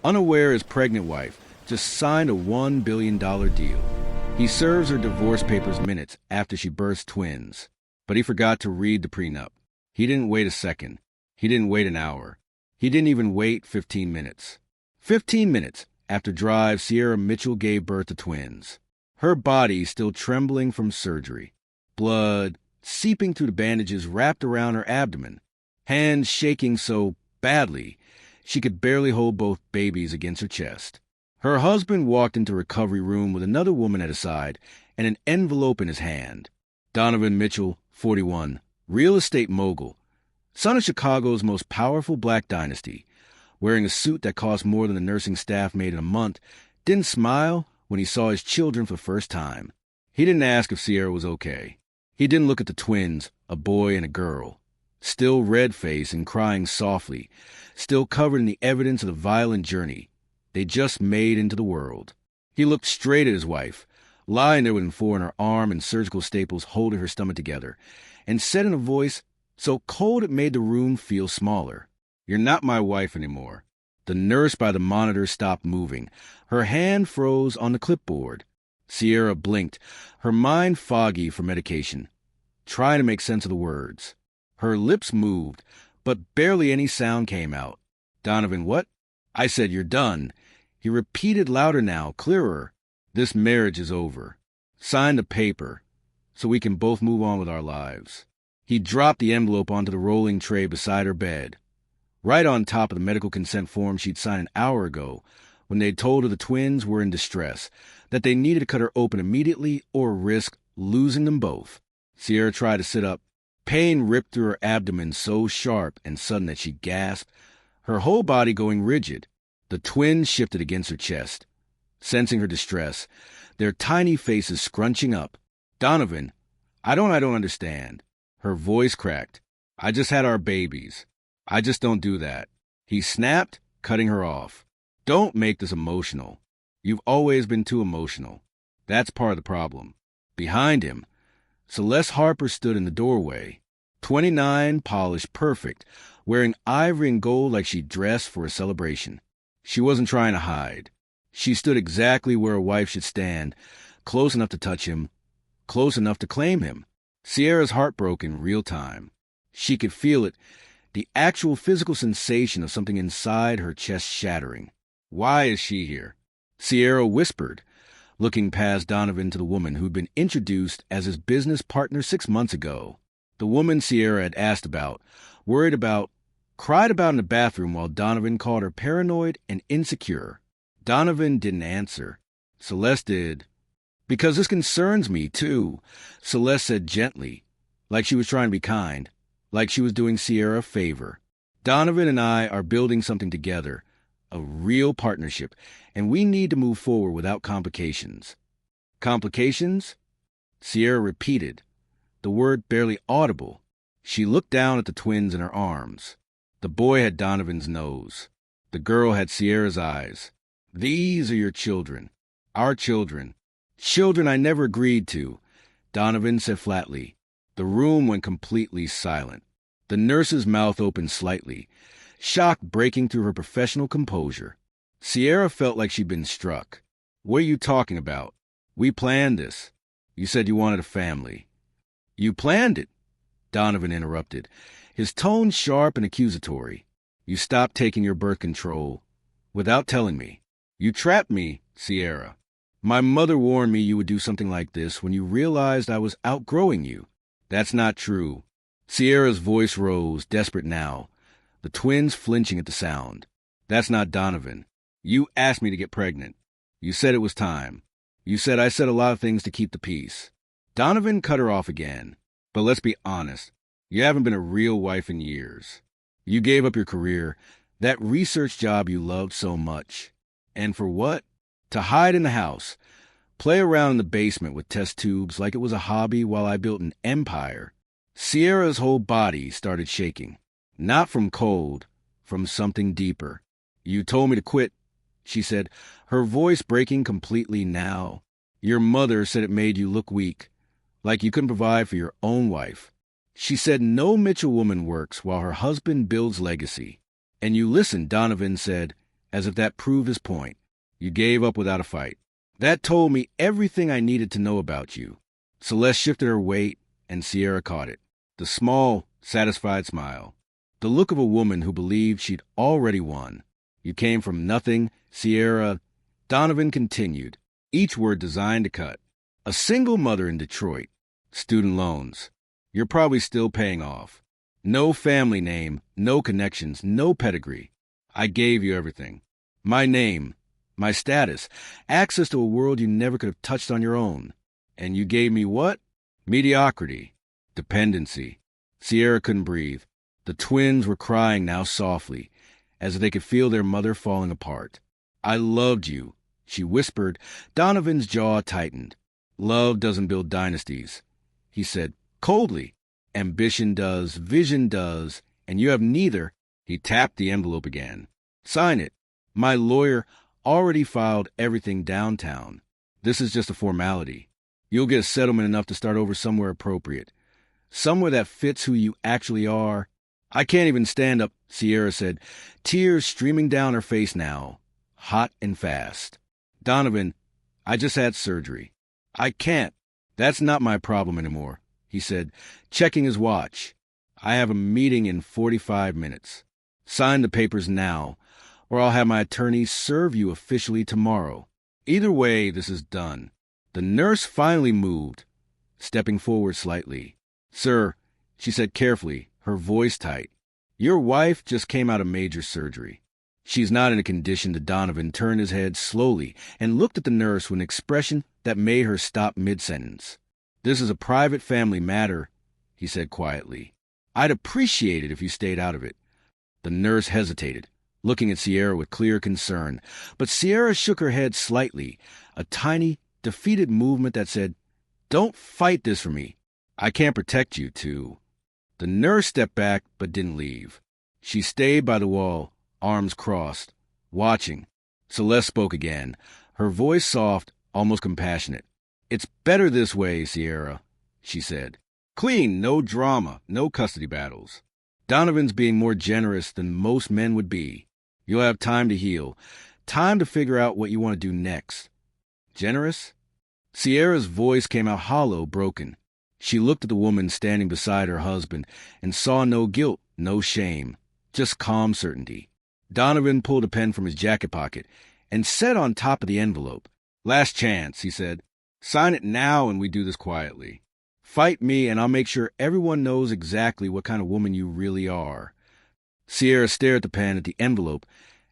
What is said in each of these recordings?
Unaware his pregnant wife just signed a $1 billion deal. He serves her divorce papers minutes after she births twins, but he forgot to read the prenup. He didn't wait a second. He didn't wait an hour. He didn't even wait 15 minutes. 15 minutes after Drive, Sierra Mitchell gave birth to twins. Her body still trembling from surgery. Blood seeping through the bandages wrapped around her abdomen. Hands shaking so badly she could barely hold both babies against her chest. Her husband walked into the recovery room with another woman at his side and an envelope in his hand. Donovan Mitchell, 41, real estate mogul, son of Chicago's most powerful black dynasty, wearing a suit that cost more than the nursing staff made in a month, didn't smile when he saw his children for the first time. He didn't ask if Sierra was okay. He didn't look at the twins, a boy and a girl, still red-faced and crying softly, still covered in the evidence of the violent journey they just made into the world. He looked straight at his wife, lying there with M4 in her arm and surgical staples holding her stomach together, and said in a voice so cold it made the room feel smaller, "You're not my wife anymore." The nurse by the monitor stopped moving. Her hand froze on the clipboard. Sierra blinked, her mind foggy for medication, trying to make sense of the words. Her lips moved, but barely any sound came out. "Donovan, what?" "I said you're done." He repeated louder now, clearer. "This marriage is over. Sign the paper so we can both move on with our lives." He dropped the envelope onto the rolling tray beside her bed, right on top of the medical consent form she'd signed an hour ago when they'd told her the twins were in distress, that they needed to cut her open immediately or risk losing them both. Sierra tried to sit up. Pain ripped through her abdomen so sharp and sudden that she gasped, her whole body going rigid. The twins shifted against her chest, sensing her distress, their tiny faces scrunching up. "Donovan, I don't understand." Her voice cracked. "I just had our babies. I just don't do that." He snapped, cutting her off. "Don't make this emotional. You've always been too emotional. That's part of the problem." Behind him, Celeste Harper stood in the doorway, 29, polished perfect, wearing ivory and gold like she dressed for a celebration. She wasn't trying to hide. She stood exactly where a wife should stand, close enough to touch him, close enough to claim him. Sierra's heart broke in real time. She could feel it, the actual physical sensation of something inside her chest shattering. "Why is she here?" Sierra whispered, looking past Donovan to the woman who'd been introduced as his business partner 6 months ago. The woman Sierra had asked about, worried about, cried about in the bathroom while Donovan called her paranoid and insecure. Donovan didn't answer. Celeste did. "Because this concerns me, too," Celeste said gently, like she was trying to be kind, like she was doing Sierra a favor. "Donovan and I are building something together, a real partnership, and we need to move forward without complications." "Complications?" Sierra repeated, the word barely audible. She looked down at the twins in her arms. The boy had Donovan's nose. The girl had Sierra's eyes. "These are your children. Our children. Children I never agreed to," Donovan said flatly. The room went completely silent. The nurse's mouth opened slightly, shock breaking through her professional composure. Sierra felt like she'd been struck. "What are you talking about? We planned this. You said you wanted a family." "You planned it," Donovan interrupted, his tone sharp and accusatory. "You stopped taking your birth control without telling me. You trapped me, Sierra. My mother warned me you would do something like this when you realized I was outgrowing you." "That's not true." Sierra's voice rose, desperate now, the twins flinching at the sound. "That's not Donovan. You asked me to get pregnant. You said it was time. You said I said a lot of things to keep the peace." Donovan cut her off again. "But let's be honest. You haven't been a real wife in years. You gave up your career, that research job you loved so much. And for what? To hide in the house, play around in the basement with test tubes like it was a hobby while I built an empire." Sierra's whole body started shaking. Not from cold, from something deeper. "You told me to quit," she said, her voice breaking completely now. "Your mother said it made you look weak, like you couldn't provide for your own wife. She said no Mitchell woman works while her husband builds legacy. And you listened," Donovan said, as if that proved his point. You gave up without a fight. That told me everything I needed to know about you. Celeste shifted her weight, and Sierra caught it. The small, satisfied smile. The look of a woman who believed she'd already won. You came from nothing, Sierra. Donovan continued, each word designed to cut. A single mother in Detroit. Student loans. You're probably still paying off. No family name, no connections, no pedigree. I gave you everything. My name, my status, access to a world you never could have touched on your own. And you gave me what? Mediocrity. Dependency. Sierra couldn't breathe. The twins were crying now softly, as if they could feel their mother falling apart. I loved you, she whispered. Donovan's jaw tightened. Love doesn't build dynasties, he said coldly. Ambition does, vision does, and you have neither. He tapped the envelope again. Sign it. My lawyer already filed everything downtown. This is just a formality. You'll get a settlement enough to start over somewhere appropriate. Somewhere that fits who you actually are. I can't even stand up, Sierra said, tears streaming down her face now, hot and fast. Donovan, I just had surgery. I can't. That's not my problem anymore, he said, checking his watch. I have a meeting in 45 minutes. Sign the papers now, or I'll have my attorney serve you officially tomorrow. Either way, this is done. The nurse finally moved, stepping forward slightly. Sir, she said carefully, her voice tight, your wife just came out of major surgery. She's not in a condition. Donovan turned his head slowly and looked at the nurse with an expression that made her stop mid-sentence. This is a private family matter, he said quietly. I'd appreciate it if you stayed out of it. The nurse hesitated, looking at Sierra with clear concern, but Sierra shook her head slightly, a tiny, defeated movement that said, don't fight this for me. I can't protect you, too. The nurse stepped back but didn't leave. She stayed by the wall, arms crossed, watching. Celeste spoke again, her voice soft, almost compassionate. It's better this way, Sierra, she said. Clean, no drama, no custody battles. Donovan's being more generous than most men would be. You'll have time to heal, time to figure out what you want to do next. Generous? Sierra's voice came out hollow, broken. She looked at the woman standing beside her husband and saw no guilt, no shame, just calm certainty. Donovan pulled a pen from his jacket pocket and set on top of the envelope. Last chance, he said. Sign it now and we do this quietly. Fight me and I'll make sure everyone knows exactly what kind of woman you really are. Sierra stared at the pen, at the envelope,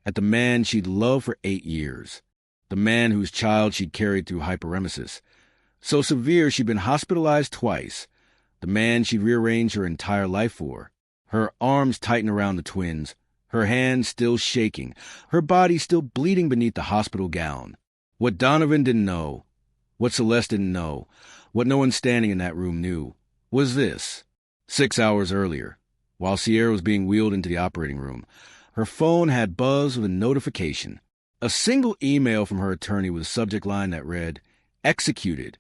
at the man she'd loved for 8 years. The man whose child she'd carried through hyperemesis. So severe she'd been hospitalized twice. The man she'd rearranged her entire life for. Her arms tightened around the twins, her hands still shaking, her body still bleeding beneath the hospital gown. What Donovan didn't know, what Celeste didn't know, what no one standing in that room knew, was this. 6 hours earlier, while Sierra was being wheeled into the operating room, her phone had buzzed with a notification. A single email from her attorney with a subject line that read, Executed.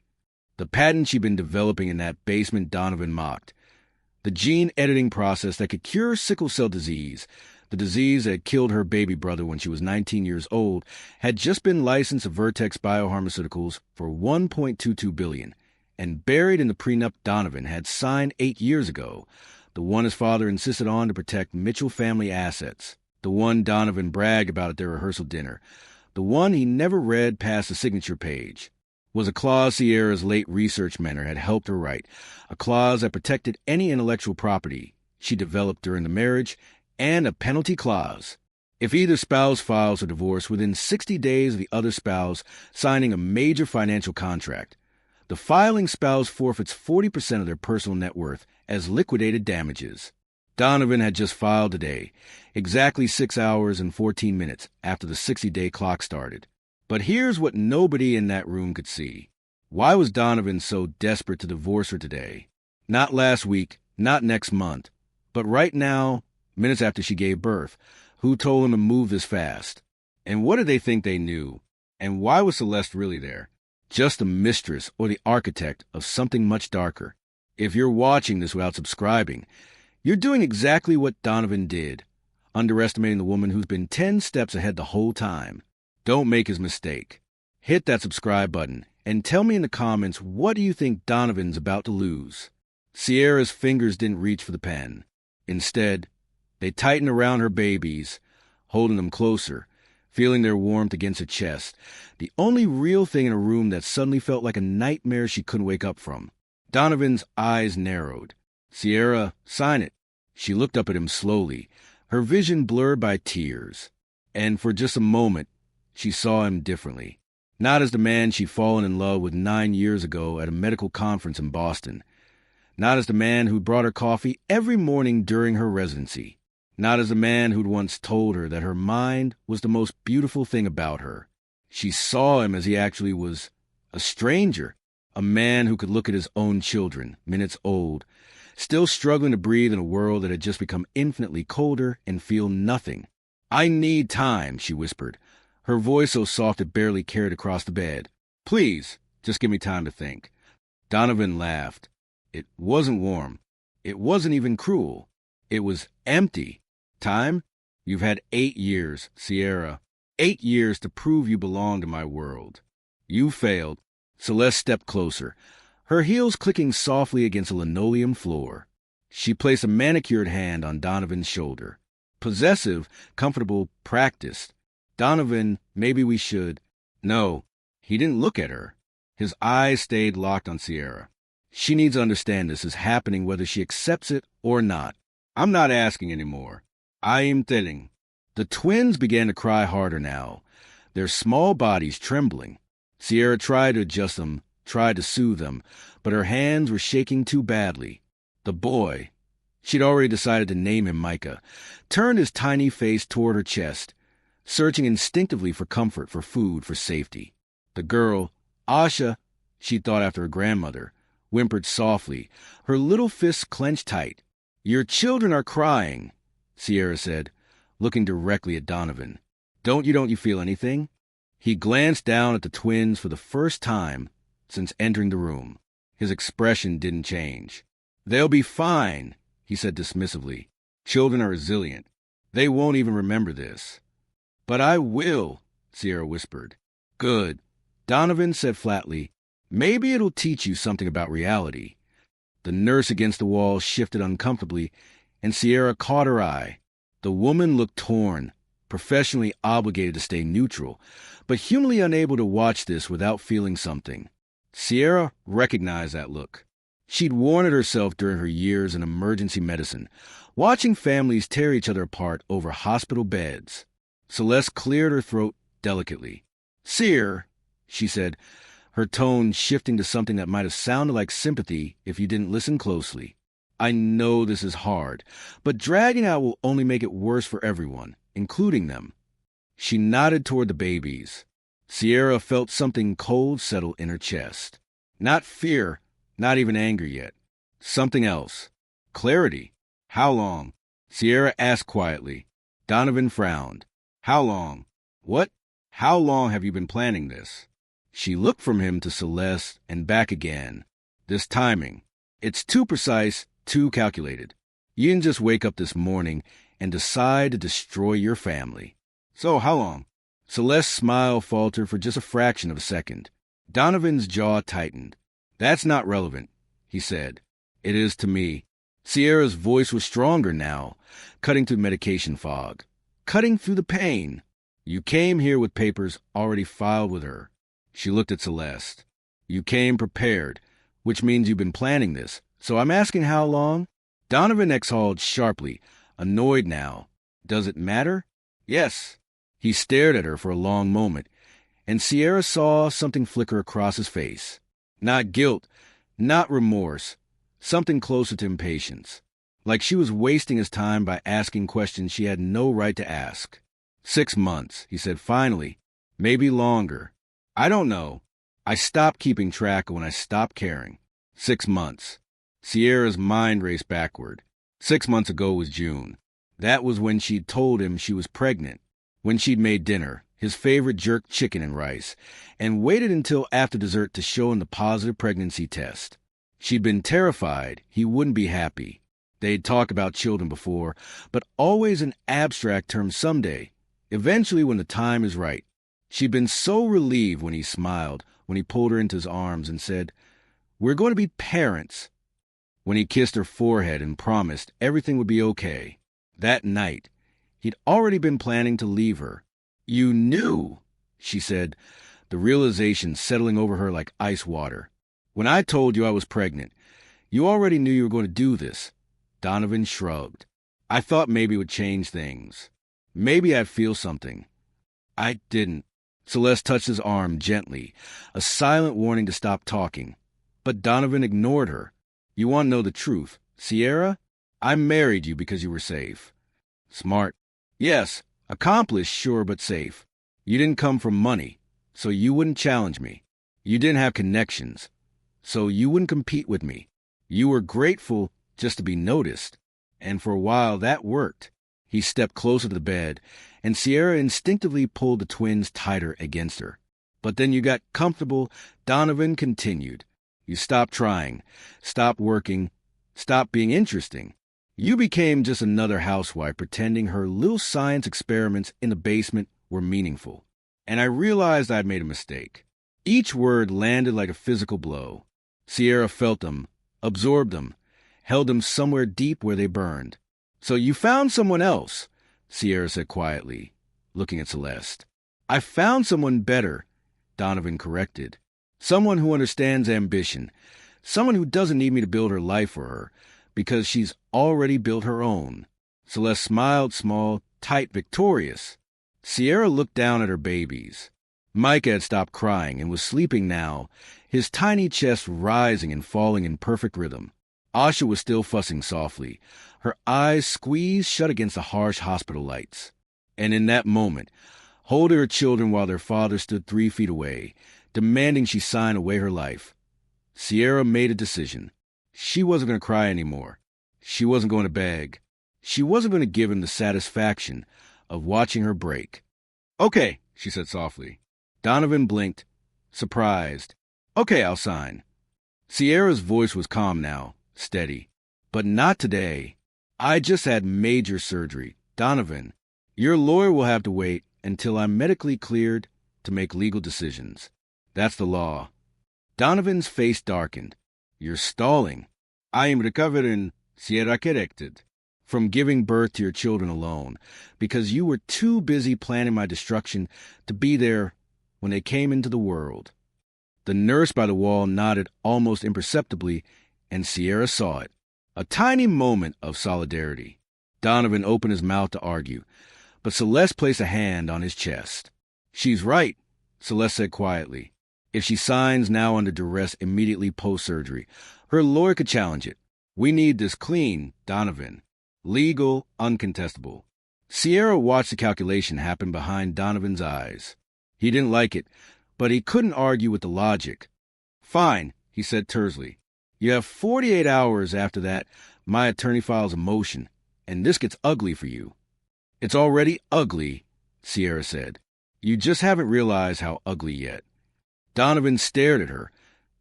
The patent she'd been developing in that basement Donovan mocked. The gene editing process that could cure sickle cell disease, the disease that had killed her baby brother when she was 19 years old, had just been licensed to Vertex Biopharmaceuticals for $1.22 billion, and buried in the prenup Donovan had signed 8 years ago, the one his father insisted on to protect Mitchell family assets, the one Donovan bragged about at their rehearsal dinner, the one he never read past the signature page. Was a clause Sierra's late research mentor had helped her write, a clause that protected any intellectual property she developed during the marriage, and a penalty clause. If either spouse files a divorce within 60 days of the other spouse signing a major financial contract, the filing spouse forfeits 40% of their personal net worth as liquidated damages. Donovan had just filed today, exactly 6 hours and 14 minutes after the 60-day clock started. But here's what nobody in that room could see. Why was Donovan so desperate to divorce her today? Not last week, not next month, but right now, minutes after she gave birth. Who told him to move this fast? And what did they think they knew? And why was Celeste really there? Just the mistress or the architect of something much darker. If you're watching this without subscribing, you're doing exactly what Donovan did. underestimating the woman who's been 10 steps ahead the whole time. Don't make his mistake. Hit that subscribe button and tell me in the comments, what do you think Donovan's about to lose? Sierra's fingers didn't reach for the pen. Instead, they tightened around her babies, holding them closer, feeling their warmth against her chest, the only real thing in a room that suddenly felt like a nightmare she couldn't wake up from. Donovan's eyes narrowed. Sierra, sign it. She looked up at him slowly, her vision blurred by tears. And for just a moment, she saw him differently. Not as the man she'd fallen in love with 9 years ago at a medical conference in Boston. Not as the man who'd brought her coffee every morning during her residency. Not as the man who'd once told her that her mind was the most beautiful thing about her. She saw him as he actually was, a stranger, a man who could look at his own children, minutes old, still struggling to breathe in a world that had just become infinitely colder and feel nothing. "I need time," she whispered, her voice so soft it barely carried across the bed. "Please, just give me time to think." Donovan laughed. It wasn't warm. It wasn't even cruel. It was empty. Time? You've had 8 years, Sierra. 8 years to prove you belonged in my world. You failed. Celeste stepped closer, her heels clicking softly against a linoleum floor. She placed a manicured hand on Donovan's shoulder. Possessive, comfortable, practiced. "Donovan, maybe we should—" No, he didn't look at her. His eyes stayed locked on Sierra. She needs to understand this is happening whether she accepts it or not. "I'm not asking anymore. I am telling." The twins began to cry harder now, their small bodies trembling. Sierra tried to adjust them, tried to soothe them, but her hands were shaking too badly. The boy, she'd already decided to name him Micah, turned his tiny face toward her chest, searching instinctively for comfort, for food, for safety. The girl, Asha, she thought after her grandmother, whimpered softly, her little fists clenched tight. "Your children are crying," Sierra said, looking directly at Donovan. Don't you feel anything?" He glanced down at the twins for the first time since entering the room. His expression didn't change. "They'll be fine," he said dismissively. "Children are resilient. They won't even remember this." "But I will," Sierra whispered. "Good," Donovan said flatly. "Maybe it'll teach you something about reality." The nurse against the wall shifted uncomfortably, and Sierra caught her eye. The woman looked torn, professionally obligated to stay neutral, but humanly unable to watch this without feeling something. Sierra recognized that look. She'd worn it herself during her years in emergency medicine, watching families tear each other apart over hospital beds. Celeste cleared her throat delicately. "Sierra," she said, her tone shifting to something that might have sounded like sympathy if you didn't listen closely. "I know this is hard, but dragging out will only make it worse for everyone, including them." She nodded toward the babies. Sierra felt something cold settle in her chest. Not fear, not even anger yet. Something else. Clarity. "How long?" Sierra asked quietly. Donovan frowned. "How long?" "What? How long have you been planning this?" She looked from him to Celeste and back again. "This timing. It's too precise, too calculated. You didn't just wake up this morning and decide to destroy your family." "So how long?" Celeste's smile faltered for just a fraction of a second. Donovan's jaw tightened. "That's not relevant," he said. "It is to me." Sierra's voice was stronger now, cutting through medication fog, cutting through the pain. "You came here with papers already filed with her." She looked at Celeste. "You came prepared, which means you've been planning this. So I'm asking how long?" Donovan exhaled sharply, annoyed now. "Does it matter?" "Yes." He stared at her for a long moment, and Sierra saw something flicker across his face. Not guilt, not remorse, something closer to impatience. Like she was wasting his time by asking questions she had no right to ask. 6 months, he said finally. Maybe longer. I don't know. I stopped keeping track when I stopped caring. 6 months. Sierra's mind raced backward. 6 months ago was June. That was when she'd told him she was pregnant. When she'd made dinner, his favorite jerk chicken and rice, and waited until after dessert to show him the positive pregnancy test. She'd been terrified he wouldn't be happy. They'd talk about children before, but always in abstract terms someday, eventually when the time is right. She'd been so relieved when he smiled, when he pulled her into his arms and said, "We're going to be parents," when he kissed her forehead and promised everything would be okay. That night, he'd already been planning to leave her. "You knew," she said, the realization settling over her like ice water. "When I told you I was pregnant, you already knew you were going to do this." Donovan shrugged. "I thought maybe it would change things. Maybe I'd feel something." "I didn't." Celeste touched his arm gently, a silent warning to stop talking. But Donovan ignored her. "You want to know the truth, Sierra? I married you because you were safe." "Smart." "Yes, accomplished, sure, but safe. You didn't come from money, so you wouldn't challenge me. You didn't have connections, so you wouldn't compete with me. You were grateful just to be noticed, and for a while that worked." He stepped closer to the bed, and Sierra instinctively pulled the twins tighter against her. "But then you got comfortable," Donovan continued. "You stopped trying, stopped working, stopped being interesting. You became just another housewife pretending her little science experiments in the basement were meaningful. And I realized I'd made a mistake." Each word landed like a physical blow. Sierra felt them, absorbed them, held them somewhere deep where they burned. "So you found someone else," Sierra said quietly, looking at Celeste. "I found someone better," Donovan corrected. "Someone who understands ambition. Someone who doesn't need me to build her life for her, because she's already built her own." Celeste smiled, small, tight, victorious. Sierra looked down at her babies. Micah had stopped crying and was sleeping now, his tiny chest rising and falling in perfect rhythm. Asha was still fussing softly, her eyes squeezed shut against the harsh hospital lights. And in that moment, holding her children while their father stood 3 feet away, demanding she sign away her life, Sierra made a decision. She wasn't going to cry anymore. She wasn't going to beg. She wasn't going to give him the satisfaction of watching her break. "Okay," she said softly. Donovan blinked, surprised. "Okay, I'll sign." Sierra's voice was calm now, steady. "But not today. I just had major surgery. Donovan, your lawyer will have to wait until I'm medically cleared to make legal decisions. That's the law." Donovan's face darkened. "You're stalling." "I am recovering," Sierra corrected, "from giving birth to your children alone, because you were too busy planning my destruction to be there when they came into the world." The nurse by the wall nodded almost imperceptibly, and Sierra saw it. A tiny moment of solidarity. Donovan opened his mouth to argue, but Celeste placed a hand on his chest. "She's right," Celeste said quietly. "If she signs now under duress immediately post-surgery, her lawyer could challenge it. We need this clean, Donovan. Legal, uncontestable." Sierra watched the calculation happen behind Donovan's eyes. He didn't like it, but he couldn't argue with the logic. "Fine," he said tersely. "You have 48 hours after that my attorney files a motion, and this gets ugly for you." "It's already ugly," Sierra said. "You just haven't realized how ugly yet." Donovan stared at her,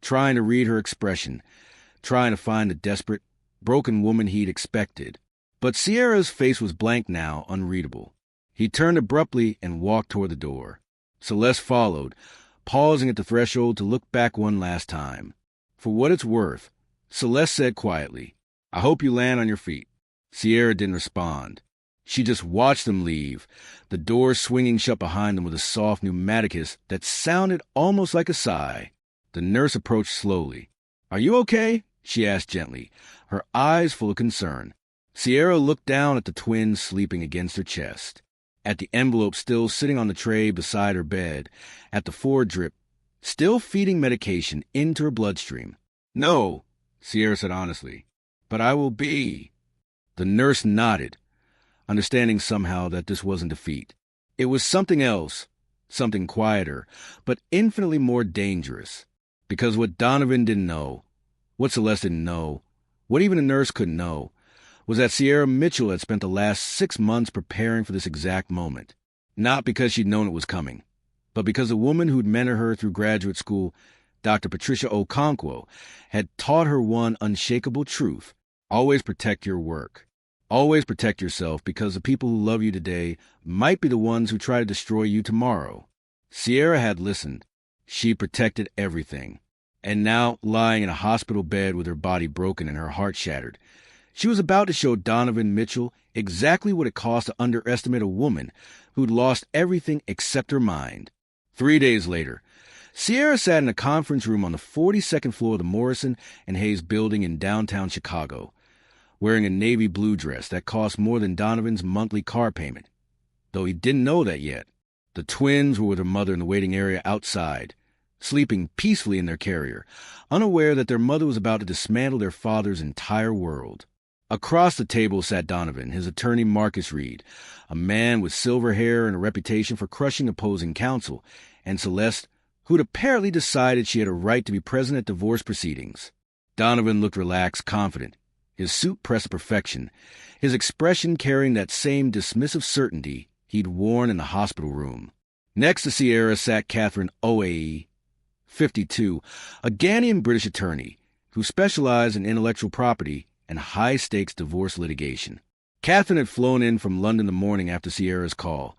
trying to read her expression, trying to find the desperate, broken woman he'd expected. But Sierra's face was blank now, unreadable. He turned abruptly and walked toward the door. Celeste followed, pausing at the threshold to look back one last time. "For what it's worth," Celeste said quietly, "I hope you land on your feet." Sierra didn't respond. She just watched them leave, the door swinging shut behind them with a soft pneumatic hiss that sounded almost like a sigh. The nurse approached slowly. "Are you okay?" she asked gently, her eyes full of concern. Sierra looked down at the twins sleeping against her chest, at the envelope still sitting on the tray beside her bed, at the Ford drip, still feeding medication into her bloodstream. "No," Sierra said honestly, "but I will be." The nurse nodded, understanding somehow that this wasn't defeat. It was something else, something quieter, but infinitely more dangerous. Because what Donovan didn't know, what Celeste didn't know, what even the nurse couldn't know, was that Sierra Mitchell had spent the last 6 months preparing for this exact moment. Not because she'd known it was coming, but because the woman who'd mentored her through graduate school, Dr. Patricia Okonkwo, had taught her one unshakable truth. Always protect your work. Always protect yourself, because the people who love you today might be the ones who try to destroy you tomorrow. Sierra had listened. She protected everything. And now, lying in a hospital bed with her body broken and her heart shattered, she was about to show Donovan Mitchell exactly what it cost to underestimate a woman who'd lost everything except her mind. 3 days later, Sierra sat in a conference room on the 42nd floor of the Morrison and Hayes building in downtown Chicago, wearing a navy blue dress that cost more than Donovan's monthly car payment. Though he didn't know that yet, the twins were with her mother in the waiting area outside, sleeping peacefully in their carrier, unaware that their mother was about to dismantle their father's entire world. Across the table sat Donovan, his attorney Marcus Reed, a man with silver hair and a reputation for crushing opposing counsel, and Celeste, who'd apparently decided she had a right to be present at divorce proceedings. Donovan looked relaxed, confident, his suit pressed to perfection, his expression carrying that same dismissive certainty he'd worn in the hospital room. Next to Sierra sat Catherine Oae, 52, a Ghanaian British attorney who specialized in intellectual property and high-stakes divorce litigation. Catherine had flown in from London the morning after Sierra's call,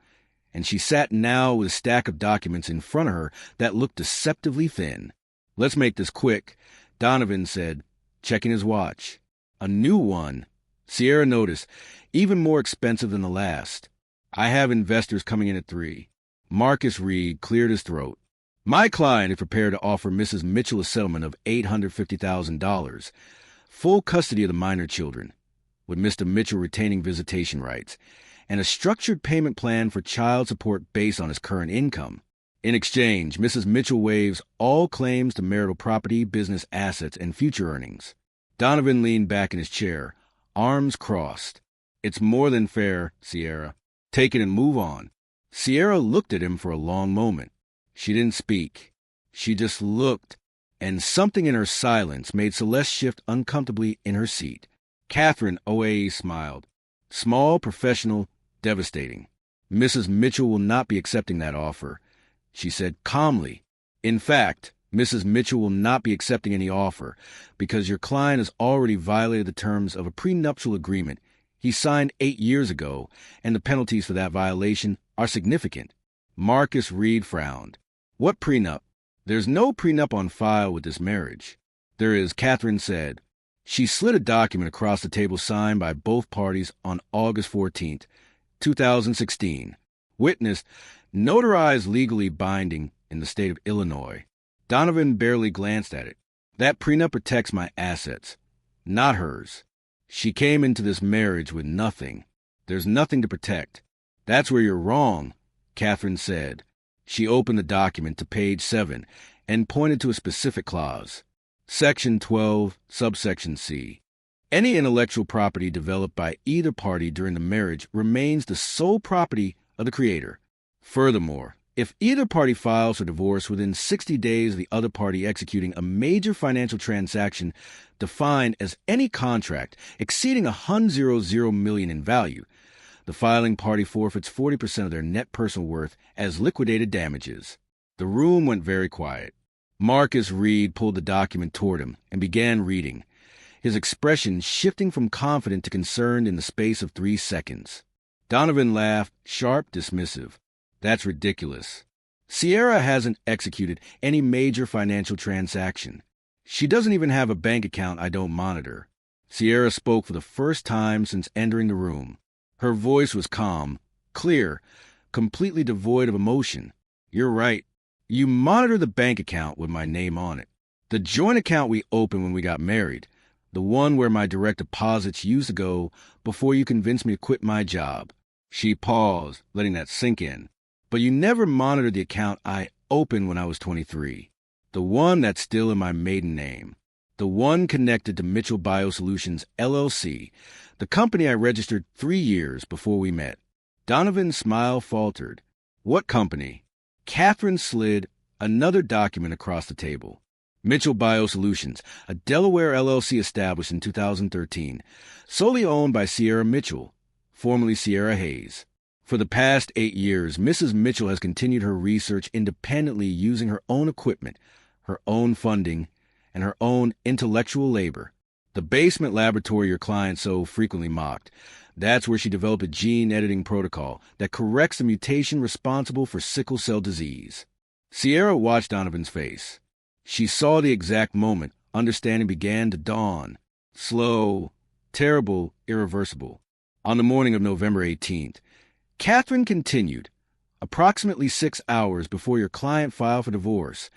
and she sat now with a stack of documents in front of her that looked deceptively thin. "Let's make this quick," Donovan said, checking his watch. "A new one," Sierra noticed, "even more expensive than the last. I have investors coming in at 3. Marcus Reed cleared his throat. "My client is prepared to offer Mrs. Mitchell a settlement of $850,000, full custody of the minor children, with Mr. Mitchell retaining visitation rights, and a structured payment plan for child support based on his current income. In exchange, Mrs. Mitchell waives all claims to marital property, business assets, and future earnings." Donovan leaned back in his chair, arms crossed. "It's more than fair, Sierra. Take it and move on." Sierra looked at him for a long moment. She didn't speak. She just looked, and something in her silence made Celeste shift uncomfortably in her seat. Catherine Oae smiled. "Small, professional, devastating. Mrs. Mitchell will not be accepting that offer," she said calmly. "In fact, Mrs. Mitchell will not be accepting any offer because your client has already violated the terms of a prenuptial agreement he signed 8 years ago, and the penalties for that violation are significant." Marcus Reed frowned. "What prenup?" "There's no prenup on file with this marriage." "There is," Catherine said. She slid a document across the table signed by both parties on August 14th, 2016. Witnessed, notarized, legally binding in the state of Illinois. Donovan barely glanced at it. "That prenup protects my assets, not hers. She came into this marriage with nothing. There's nothing to protect." "That's where you're wrong," Catherine said. She opened the document to page 7 and pointed to a specific clause. Section 12, subsection C. "Any intellectual property developed by either party during the marriage remains the sole property of the creator. Furthermore, if either party files for divorce within 60 days of the other party executing a major financial transaction defined as any contract exceeding $100 million in value, the filing party forfeits 40% of their net personal worth as liquidated damages." The room went very quiet. Marcus Reed pulled the document toward him and began reading, his expression shifting from confident to concerned in the space of 3 seconds. Donovan laughed, sharp, dismissive. "That's ridiculous. Sierra hasn't executed any major financial transaction. She doesn't even have a bank account I don't monitor." Sierra spoke for the first time since entering the room. Her voice was calm, clear, completely devoid of emotion. "You're right. You monitor the bank account with my name on it. The joint account we opened when we got married. The one where my direct deposits used to go before you convinced me to quit my job." She paused, letting that sink in. "But you never monitored the account I opened when I was 23. The one that's still in my maiden name. The one connected to Mitchell Biosolutions, LLC, the company I registered 3 years before we met." Donovan's smile faltered. "What company?" Catherine slid another document across the table. "Mitchell Biosolutions, a Delaware LLC established in 2013, solely owned by Sierra Mitchell, formerly Sierra Hayes. For the past 8 years, Mrs. Mitchell has continued her research independently using her own equipment, her own funding, and her own intellectual labor. The basement laboratory your client so frequently mocked. That's where she developed a gene editing protocol that corrects the mutation responsible for sickle cell disease. Sierra watched Donovan's face. She saw the exact moment understanding began to dawn. Slow, terrible, irreversible. On the morning of November 18th, Catherine continued. Approximately 6 hours before your client filed for divorce,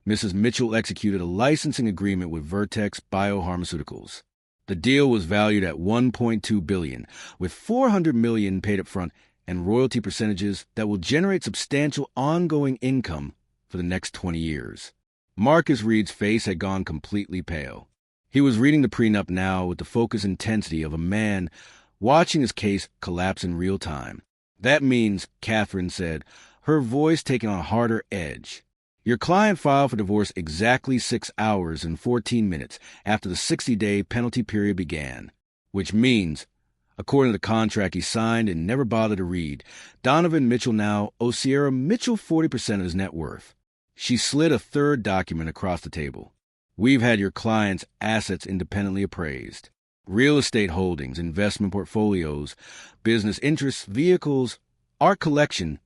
Mrs. Mitchell executed a licensing agreement with Vertex Biopharmaceuticals. The deal was valued at $1.2 billion, with $400 million paid up front and royalty percentages that will generate substantial ongoing income for the next 20 years. Marcus Reed's face had gone completely pale. He was reading the prenup now with the focused intensity of a man watching his case collapse in real time. That means, Catherine said, her voice taking on a harder edge. Your client filed for divorce exactly 6 hours and 14 minutes after the 60-day penalty period began, which means, according to the contract he signed and never bothered to read, Donovan Mitchell now owes Sierra Mitchell 40% of his net worth. She slid a third document across the table. We've had your client's assets independently appraised. Real estate holdings, investment portfolios, business interests, vehicles, art collection,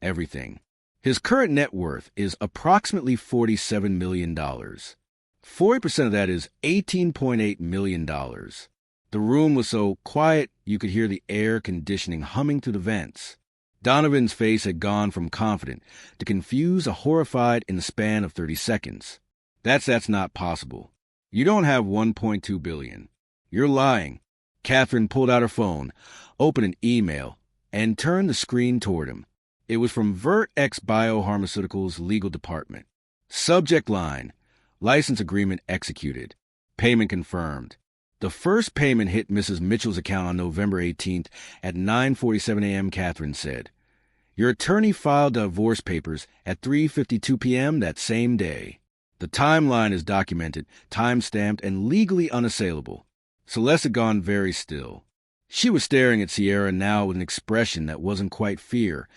everything. His current net worth is approximately $47 million. 40% of that is $18.8 million. The room was so quiet you could hear the air conditioning humming through the vents. Donovan's face had gone from confident to confused to horrified in the span of 30 seconds. That's not possible. You don't have $1.2 billion. You're lying. Catherine pulled out her phone, opened an email, and turned the screen toward him. It was from Vertex Biopharmaceuticals' legal department. Subject line, license agreement executed. Payment confirmed. The first payment hit Mrs. Mitchell's account on November 18th at 9:47 a.m., Catherine said. Your attorney filed divorce papers at 3:52 p.m. that same day. The timeline is documented, time-stamped, and legally unassailable. Celeste had gone very still. She was staring at Sierra now with an expression that wasn't quite fear,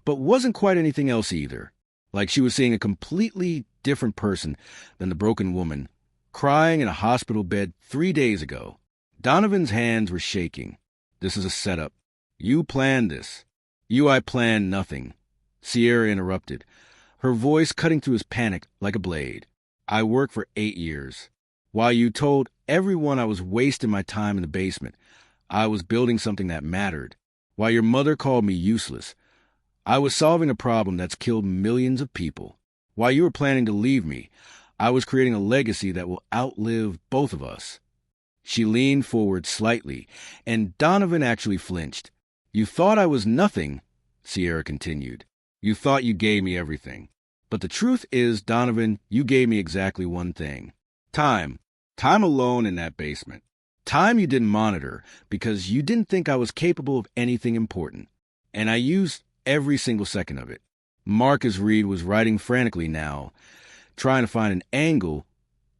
but wasn't quite anything else either. Like she was seeing a completely different person than the broken woman, crying in a hospital bed 3 days ago. Donovan's hands were shaking. This is a setup. You planned this. I planned nothing. Sierra interrupted, her voice cutting through his panic like a blade. I worked for 8 years. While you told everyone I was wasting my time in the basement, I was building something that mattered. While your mother called me useless, I was solving a problem that's killed millions of people. While you were planning to leave me, I was creating a legacy that will outlive both of us. She leaned forward slightly, and Donovan actually flinched. You thought I was nothing, Sierra continued. You thought you gave me everything. But the truth is, Donovan, you gave me exactly one thing. Time. Time alone in that basement. Time you didn't monitor because you didn't think I was capable of anything important. And I used every single second of it. Marcus Reed was writing frantically now, trying to find an angle,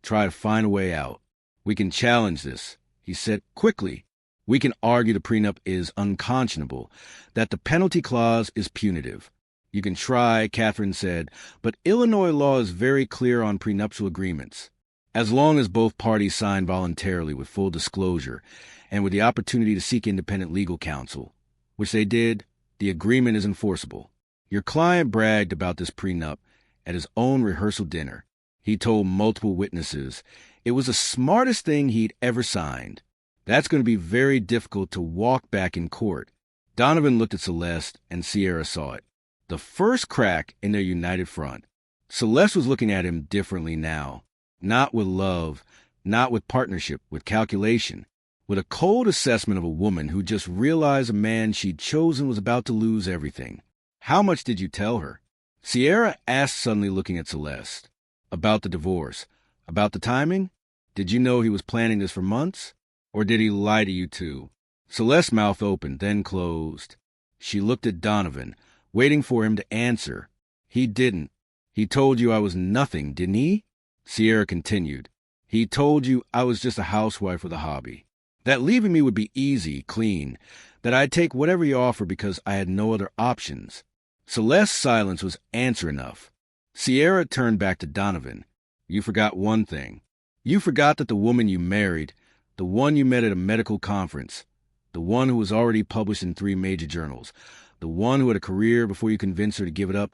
try to find a way out. We can challenge this, he said quickly. We can argue the prenup is unconscionable, that the penalty clause is punitive. You can try, Catherine said, but Illinois law is very clear on prenuptial agreements. As long as both parties sign voluntarily with full disclosure and with the opportunity to seek independent legal counsel, which they did, the agreement is enforceable. Your client bragged about this prenup at his own rehearsal dinner. He told multiple witnesses it was the smartest thing he'd ever signed. That's going to be very difficult to walk back in court. Donovan looked at Celeste, and Sierra saw it. The first crack in their united front. Celeste was looking at him differently now. Not with love, not with partnership, with calculation. With a cold assessment of a woman who just realized a man she'd chosen was about to lose everything. How much did you tell her? Sierra asked, suddenly looking at Celeste. About the divorce. About the timing? Did you know he was planning this for months? Or did he lie to you too? Celeste's mouth opened, then closed. She looked at Donovan, waiting for him to answer. He didn't. He told you I was nothing, didn't he? Sierra continued. He told you I was just a housewife with a hobby. That leaving me would be easy, clean. That I'd take whatever you offer because I had no other options. Celeste's silence was answer enough. Sierra turned back to Donovan. You forgot one thing. You forgot that the woman you married The one you met at a medical conference. The one who was already published in 3 major journals. The one who had a career before you convinced her to give it up.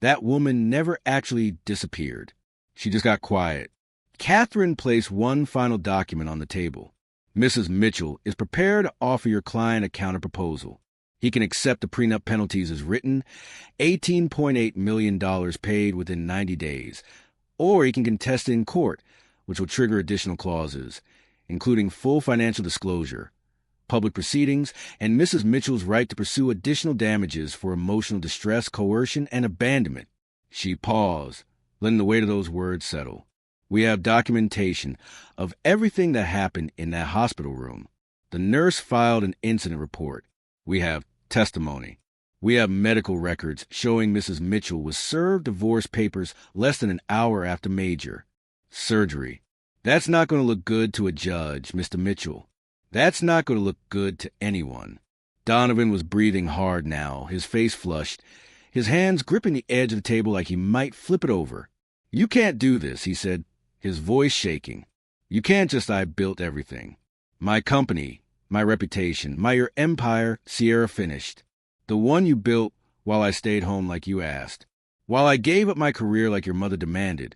That woman never actually disappeared. She just got quiet. Catherine placed one final document on the table. Mrs. Mitchell is prepared to offer your client a counterproposal. He can accept the prenup penalties as written, $18.8 million paid within 90 days, or he can contest it in court, which will trigger additional clauses, including full financial disclosure, public proceedings, and Mrs. Mitchell's right to pursue additional damages for emotional distress, coercion, and abandonment. She paused, letting the weight of those words settle. We have documentation of everything that happened in that hospital room. The nurse filed an incident report. We have testimony. We have medical records showing Mrs. Mitchell was served divorce papers less than an hour after major surgery. That's not going to look good to a judge, Mr. Mitchell. That's not going to look good to anyone. Donovan was breathing hard now, his face flushed, his hands gripping the edge of the table like he might flip it over. You can't do this, he said, his voice shaking. You can't just I built everything. My company, my reputation, your empire, Sierra finished. The one you built while I stayed home like you asked. While I gave up my career like your mother demanded.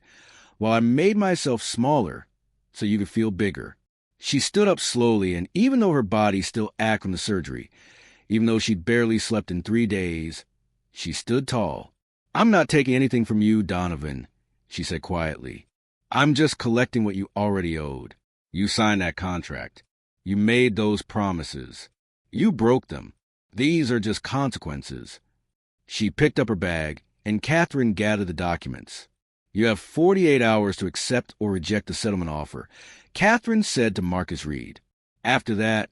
While I made myself smaller so you could feel bigger. She stood up slowly, and even though her body still ached from the surgery, even though she'd barely slept in 3 days, she stood tall. I'm not taking anything from you, Donovan, she said quietly. I'm just collecting what you already owed. You signed that contract. You made those promises. You broke them. These are just consequences. She picked up her bag, and Catherine gathered the documents. You have 48 hours to accept or reject the settlement offer, Catherine said to Marcus Reed. After that,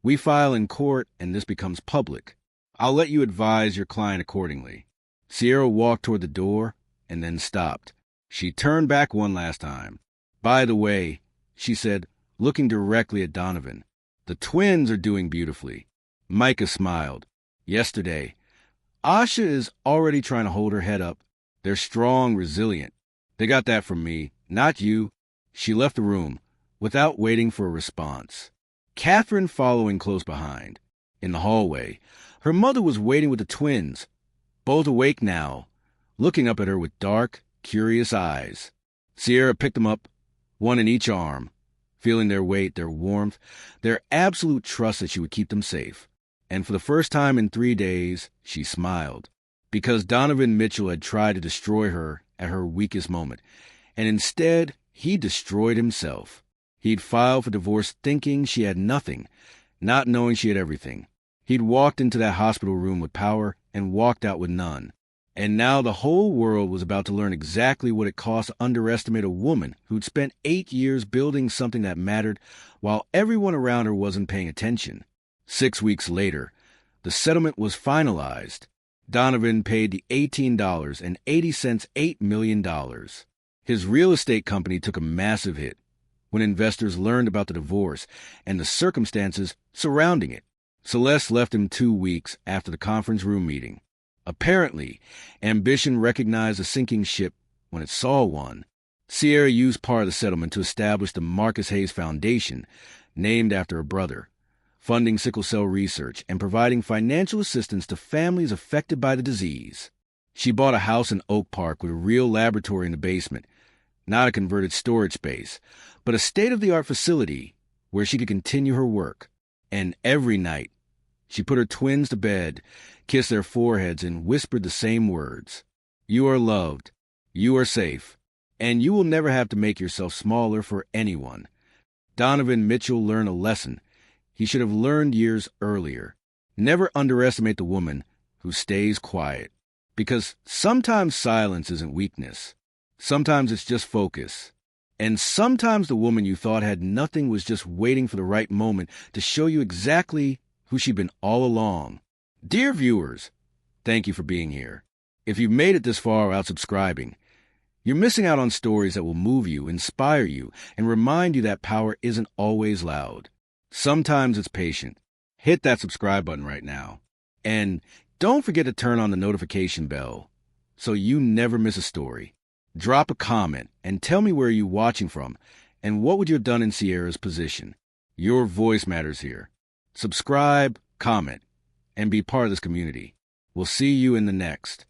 we file in court and this becomes public. I'll let you advise your client accordingly. Sierra walked toward the door and then stopped. She turned back one last time. By the way, she said, looking directly at Donovan, the twins are doing beautifully. Micah smiled. Yesterday, Asha is already trying to hold her head up. They're strong, resilient. They got that from me, not you. She left the room without waiting for a response. Catherine following close behind. In the hallway, her mother was waiting with the twins, both awake now, looking up at her with dark, curious eyes. Sierra picked them up, one in each arm, feeling their weight, their warmth, their absolute trust that she would keep them safe. And for the first time in 3 days, she smiled. Because Donovan Mitchell had tried to destroy her at her weakest moment, and instead, he destroyed himself. He'd filed for divorce thinking she had nothing, not knowing she had everything. He'd walked into that hospital room with power and walked out with none. And now the whole world was about to learn exactly what it cost to underestimate a woman who'd spent 8 years building something that mattered while everyone around her wasn't paying attention. 6 weeks later, the settlement was finalized. Donovan paid the $18.80 $8 million. His real estate company took a massive hit when investors learned about the divorce and the circumstances surrounding it. Celeste left him 2 weeks after the conference room meeting. Apparently, ambition recognized a sinking ship when it saw one. Sierra used part of the settlement to establish the Marcus Hayes Foundation, named after her brother, funding sickle cell research and providing financial assistance to families affected by the disease. She bought a house in Oak Park with a real laboratory in the basement, not a converted storage space, but a state-of-the-art facility where she could continue her work. And every night, she put her twins to bed, kissed their foreheads, and whispered the same words. You are loved, you are safe, and you will never have to make yourself smaller for anyone. Donovan Mitchell learned a lesson he should have learned years earlier. Never underestimate the woman who stays quiet. Because sometimes silence isn't weakness. Sometimes it's just focus. And sometimes the woman you thought had nothing was just waiting for the right moment to show you exactly who she'd been all along. Dear viewers, thank you for being here. If you've made it this far without subscribing, you're missing out on stories that will move you, inspire you, and remind you that power isn't always loud. Sometimes it's patient. Hit that subscribe button right now. And don't forget to turn on the notification bell so you never miss a story. Drop a comment and tell me where you're watching from and what would you have done in Sierra's position. Your voice matters here. Subscribe, comment, and be part of this community. We'll see you in the next.